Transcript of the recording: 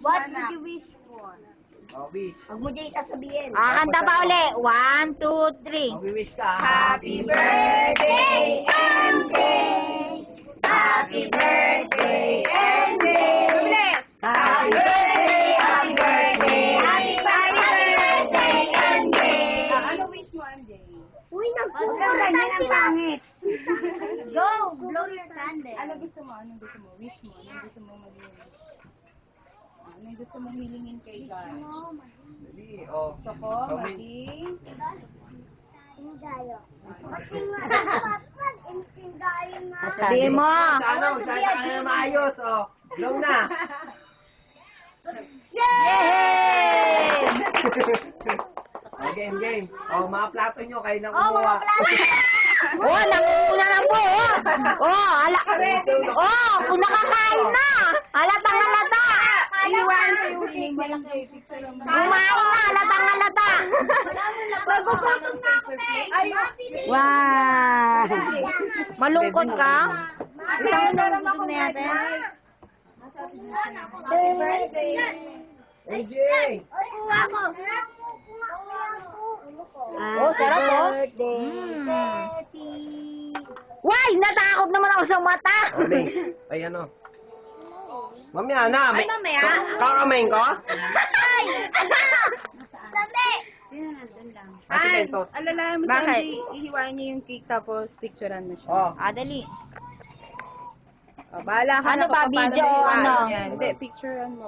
What would you wish for? Oh, wish. Huwag mo dyan sasabihin. Kanta pa uli. 1, 2, 3. Mag-wish ka. Happy birthday, MJ! Happy birthday, MJ! Happy birthday, happy birthday, happy birthday, MJ! Ano wish mo, MJ? Uy, nagpupunta sila. Go, blow your candle. Ano gusto mo? Anong gusto mo? Wish mo? Anong gusto mo maging wish? Anong gusto mong hilingin kay God? Sige, oh. Gusto ko maging... Sabi mo. Sana ka na maayos, oh. Long na. Yay! Game. Oh, mga plato nyo, kayo na kumuha. Oh, nangunguna na po. Kung nakakain na. Halatang halata. Iwan ko yung hiling malaki. Picture mo. Kumain na, halatang halata. Wow. Malungkot ka? Isang nalungkot na natin. Happy birthday! AJ! Oh, sarap oh. Why, natakot naman ako sa mata. Oh, May. Ay, ano? Mamaya na. Ay, mamaya? Kakamain ko? Sandi! Sige, tot. Alalahan mo sa Bakit? MJ, ihiwain niya yung cake tapos picturean mo siya. Oh. Dali. Oh, bahala ka Ano na ba, kung paano video o ihiwain ano? yan. Hindi, picturean mo.